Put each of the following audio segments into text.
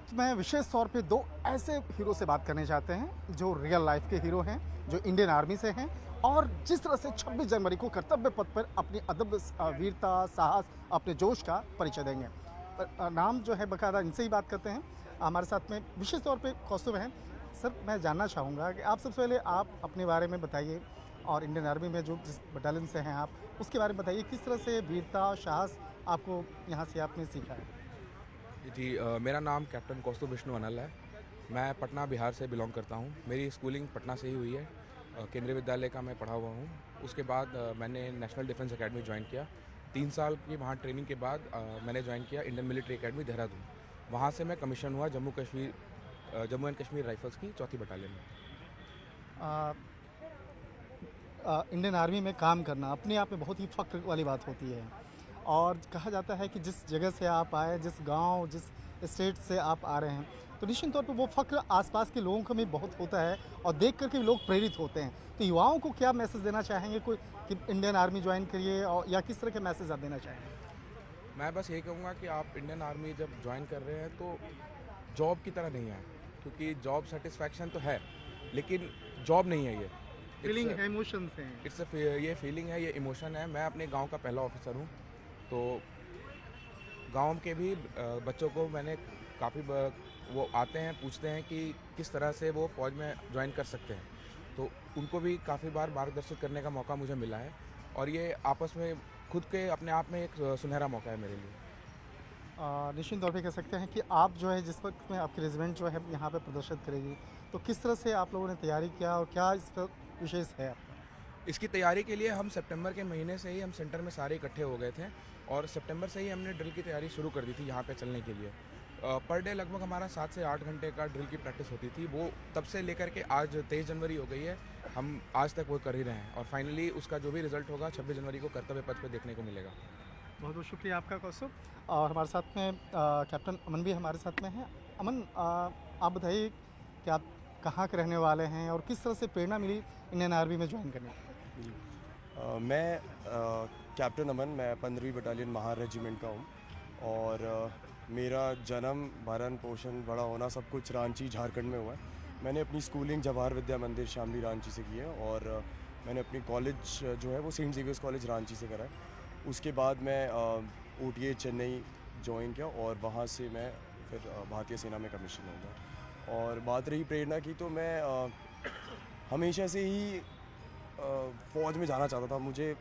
वक्त मैं विशेष तौर पे दो ऐसे हीरो से बात करने चाहते हैं जो रियल लाइफ के हीरो हैं, जो इंडियन आर्मी से हैं और जिस तरह से 26 जनवरी को कर्तव्य पथ पर अपनी वीरता, साहस, अपने जोश का परिचय देंगे। नाम जो है बकायदा इनसे ही बात करते हैं। हमारे साथ में विशेष तौर पे कौस्तुभ हैं। सर, मैं जानना चाहूँगा कि आप सबसे पहले आप अपने बारे में बताइए और इंडियन आर्मी में जो जिस बटालियन से हैं आप, उसके बारे में बताइए किस तरह से वीरता, साहस आपको यहाँ से आपने सीखा है? जी मेरा नाम कैप्टन कौस्तुभ विष्णु अनल है। मैं पटना बिहार से बिलोंग करता हूँ। मेरी स्कूलिंग पटना से ही हुई है। केंद्रीय विद्यालय का मैं पढ़ा हुआ हूँ। उसके बाद मैंने नेशनल डिफेंस एकेडमी ज्वाइन किया। 3 साल की वहाँ ट्रेनिंग के बाद मैंने ज्वाइन किया इंडियन मिलिट्री एकेडमी देहरादून। वहाँ से मैं कमीशन हुआ जम्मू एंड कश्मीर राइफल्स की 4थी बटालियन में। आ, इंडियन आर्मी में काम करना अपने आप में बहुत ही फ़ख्र वाली बात होती है और कहा जाता है कि जिस जगह से आप आए, जिस गांव, जिस स्टेट से आप आ रहे हैं, तो निश्चित तौर पे वो फ़ख्र आसपास के लोगों को भी बहुत होता है और देख कर के लोग प्रेरित होते हैं। तो युवाओं को क्या मैसेज देना चाहेंगे कोई कि इंडियन आर्मी ज्वाइन करिए और या किस तरह के मैसेज आप देना चाहेंगे? मैं बस यही कहूँगा कि आप इंडियन आर्मी जब ज्वाइन कर रहे हैं तो जॉब की तरह नहीं आए, क्योंकि जॉब सेटिस्फैक्शन तो है, लेकिन जॉब नहीं है ये। फीलिंग है, इमोशंस हैं। ये फीलिंग है, ये इमोशन है। मैं अपने गांव का पहला ऑफिसर हूँ। तो गांव के भी बच्चों को मैंने काफ़ी वो आते हैं, पूछते हैं कि किस तरह से वो फ़ौज में ज्वाइन कर सकते हैं। तो उनको भी काफ़ी बार मार्गदर्शित करने का मौका मुझे मिला है और ये आपस में खुद के अपने आप में एक सुनहरा मौका है मेरे लिए। निश्चित तौर पे कह सकते हैं कि आप जो है जिस वक्त में आपकी रेजिडेंट जो है यहाँ पे प्रदर्शित करेगी, तो किस तरह से आप लोगों ने तैयारी किया और क्या इस पर विशेष है आपका? इसकी तैयारी के लिए हम सितंबर के महीने से ही हम सेंटर में सारे इकट्ठे हो गए थे और सितंबर से ही हमने ड्रिल की तैयारी शुरू कर दी थी यहाँ पे चलने के लिए। पर डे लगभग हमारा 7 से 8 घंटे का ड्रिल की प्रैक्टिस होती थी। वो तब से लेकर के आज 23 जनवरी हो गई है, हम आज तक वो कर ही रहे हैं और फाइनली उसका जो भी रिजल्ट होगा 26 जनवरी को कर्तव्य पथ पे देखने को मिलेगा। बहुत बहुत शुक्रिया आपका कौस्तुभ। और हमारे साथ में कैप्टन अमन भी हमारे साथ में हैं। अमन, आप बताइए कि आप कहाँ के रहने वाले हैं और किस तरह से प्रेरणा मिली इंडियन आर्मी में ज्वाइन करने की? जी। मैं कैप्टन अमन, मैं 15वीं बटालियन महार रेजिमेंट का हूँ और मेरा जन्म, भरण पोषण, बड़ा होना सब कुछ रांची झारखंड में हुआ है। मैंने अपनी स्कूलिंग जवाहर विद्या मंदिर शामली रांची से की है और मैंने अपनी कॉलेज जो है वो सेंट जेवियर्स कॉलेज रांची से करा है। उसके बाद मैं ओटीए चेन्नई ज्वाइन किया और वहाँ से मैं फिर भारतीय सेना में कमीशन हो गया। और बात रही प्रेरणा की, तो मैं हमेशा से ही फ़ौज में जाना चाहता था। मुझे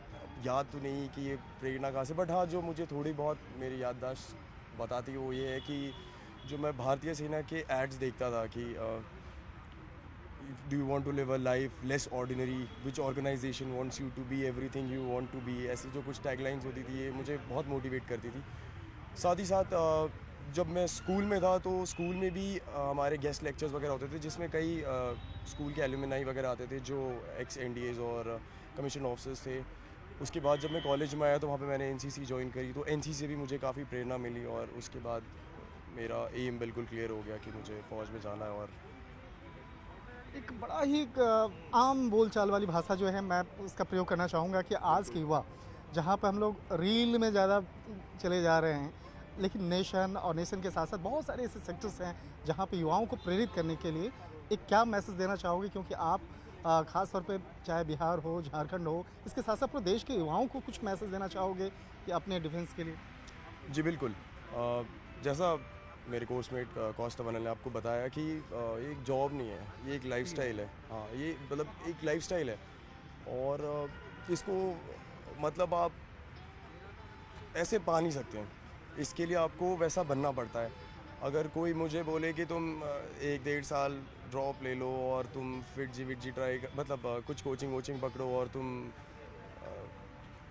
याद तो नहीं कि ये प्रेरणा कहाँ से, बट हाँ, जो मुझे थोड़ी बहुत मेरी याददाश्त बताती है वो ये है कि जो मैं भारतीय सेना के एड्स देखता था कि do you want to live a life less ordinary, which organization wants you to be everything you want to be, ऐसी जो कुछ टैगलाइंस होती थी ये मुझे बहुत मोटिवेट करती थी। साथ ही साथ जब मैं स्कूल में था तो स्कूल में भी हमारे गेस्ट लेक्चर्स वगैरह होते थे जिसमें कई स्कूल के एलुमनाई वगैरह आते थे जो एक्स एनडीएज और कमीशन ऑफिसर्स थे। उसके बाद जब मैं कॉलेज में आया तो वहाँ पे मैंने एनसीसी ज्वाइन करी, तो एनसीसी से भी मुझे काफ़ी प्रेरणा मिली और उसके बाद मेरा एम बिल्कुल क्लियर हो गया कि मुझे फ़ौज में जाना है। और एक बड़ा ही एक आम बोलचाल वाली भाषा जो है मैं उसका प्रयोग करना चाहूँगा कि आज के बिल्कुल। युवा जहाँ पर हम लोग रील में ज़्यादा चले जा रहे हैं, लेकिन नेशन और नेशन के साथ साथ बहुत सारे ऐसे सेक्टर्स हैं जहाँ पे युवाओं को प्रेरित करने के लिए एक क्या मैसेज देना चाहोगे? क्योंकि आप ख़ास तौर पे चाहे बिहार हो, झारखंड हो, इसके साथ साथ पूरे देश के युवाओं को कुछ मैसेज देना चाहोगे कि अपने डिफेंस के लिए? जी बिल्कुल। जैसा मेरे कोर्समेट कौस्तुभ अनिल ने आपको बताया कि ये एक जॉब नहीं है, ये एक लाइफ़स्टाइल है। हाँ, ये मतलब एक लाइफ़स्टाइल है और इसको मतलब आप ऐसे पा नहीं सकते हैं। इसके लिए आपको वैसा बनना पड़ता है। अगर कोई मुझे बोले कि तुम 1 डेढ़ साल ड्रॉप ले लो और तुम फिटजी-विटजी ट्राई क मतलब कुछ कोचिंग-वोचिंग पकड़ो और तुम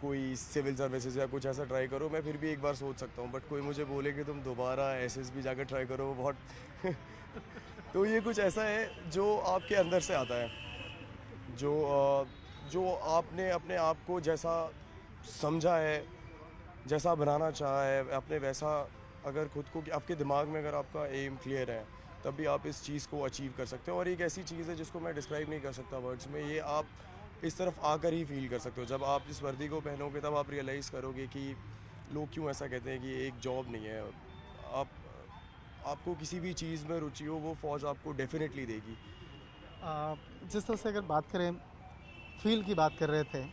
कोई सिविल सर्विसेज़ या कुछ ऐसा ट्राई करो, मैं फिर भी एक बार सोच सकता हूँ। बट कोई मुझे बोले कि तुम दोबारा एसएसबी जाकर ट्राई करो, वो बहुत तो ये कुछ ऐसा है जो आपके अंदर से आता है। जो आपने अपने आप को जैसा समझा है, जैसा बनाना चाहा है, आपने वैसा अगर खुद को आपके दिमाग में अगर आपका एम क्लियर है, तब भी आप इस चीज़ को अचीव कर सकते हो। और एक ऐसी चीज़ है जिसको मैं डिस्क्राइब नहीं कर सकता वर्ड्स में, ये आप इस तरफ आकर ही फ़ील कर सकते हो। जब आप इस वर्दी को पहनोगे तब आप रियलाइज़ करोगे कि लोग क्यों ऐसा कहते हैं कि ये एक जॉब नहीं है। आप आपको किसी भी चीज़ में रुचि हो वो फ़ौज आपको डेफिनेटली देगी। जिस तरह से अगर बात करें, फील की बात कर रहे थे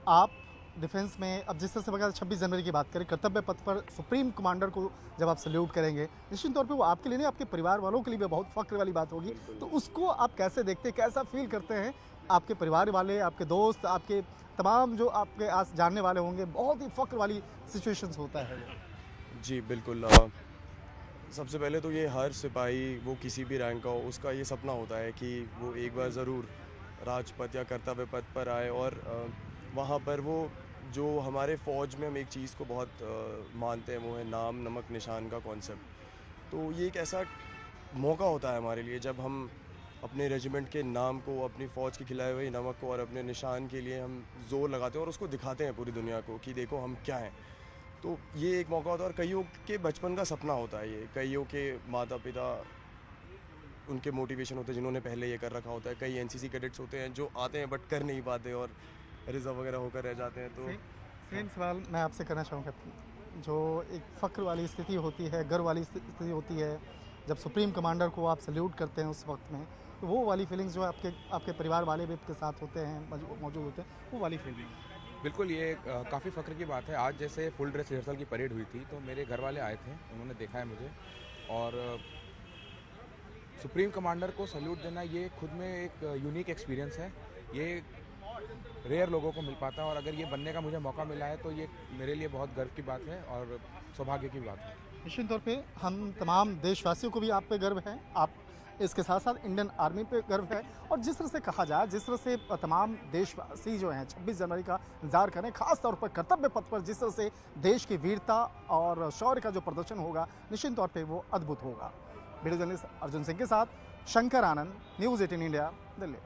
आप डिफेंस में, अब जिस तरह से बता 26 जनवरी की बात करें, कर्तव्य पथ पर सुप्रीम कमांडर को जब आप सल्यूट करेंगे, निश्चित तौर पे वो आपके लिए नहीं, आपके परिवार वालों के लिए भी बहुत फ़ख्र वाली बात होगी। तो उसको आप कैसे देखते हैं, कैसा फील करते हैं? आपके परिवार वाले, आपके दोस्त, आपके तमाम जो आपके आस जानने वाले होंगे, बहुत ही फ़ख्र वाली सिचुएशंस होता है वो। जी बिल्कुल। सबसे पहले तो ये हर सिपाही, वो किसी भी रैंक का हो, उसका ये सपना होता है कि वो एक बार ज़रूर राजपथ या कर्तव्य पथ पर आए और वहाँ पर वो जो हमारे फ़ौज में हम एक चीज़ को बहुत मानते हैं, वो है नाम नमक निशान का कॉन्सेप्ट। तो ये एक ऐसा मौका होता है हमारे लिए जब हम अपने रेजिमेंट के नाम को, अपनी फ़ौज के खिलाए हुए नमक को और अपने निशान के लिए हम ज़ोर लगाते हैं और उसको दिखाते हैं पूरी दुनिया को कि देखो हम क्या हैं। तो ये एक मौका होता है और कईयों के बचपन का सपना होता है ये। कईयों के माता पिता, उनके मोटिवेशन होते हैं जिन्होंने पहले ये कर रखा होता है। कई एनसीसी कैडेट्स होते हैं जो आते हैं बट कर नहीं पाते और रिज़र्व वगैरह होकर रह जाते हैं। तो सेम सवाल मैं आपसे करना चाहूँगा। जो एक फ़ख्र वाली स्थिति होती है, गर्व वाली स्थिति होती है, जब सुप्रीम कमांडर को आप सल्यूट करते हैं उस वक्त में, तो वो वाली फीलिंग्स जो आपके आपके परिवार वाले भी आपके साथ होते हैं, मौजूद होते हैं, वो वाली फीलिंग। बिल्कुल, ये काफ़ी फ़ख्र की बात है। आज जैसे फुल ड्रेस रिहर्सल की परेड हुई थी, तो मेरे घर वाले आए थे, उन्होंने देखा है मुझे। और सुप्रीम कमांडर को सल्यूट देना ये खुद में एक यूनिक एक्सपीरियंस है। ये रेयर लोगों को मिल पाता है और अगर ये बनने का मुझे मौका मिला है तो ये मेरे लिए बहुत गर्व की बात है और सौभाग्य की बात है। निश्चित तौर पे हम तमाम देशवासियों को भी आप पे गर्व है, आप इसके साथ साथ इंडियन आर्मी पे गर्व है। और जिस तरह से कहा जाए, जिस तरह से तमाम देशवासी जो हैं 26 जनवरी का इंतजार करें, खास तौर पर कर्तव्य पथ पर जिस तरह से देश की वीरता और शौर्य का जो प्रदर्शन होगा, निश्चित तौर पे वो अद्भुत होगा। वीडियो जर्नलिस्ट अर्जुन सिंह के साथ शंकर आनंद, न्यूज़ 18 इंडिया, दिल्ली।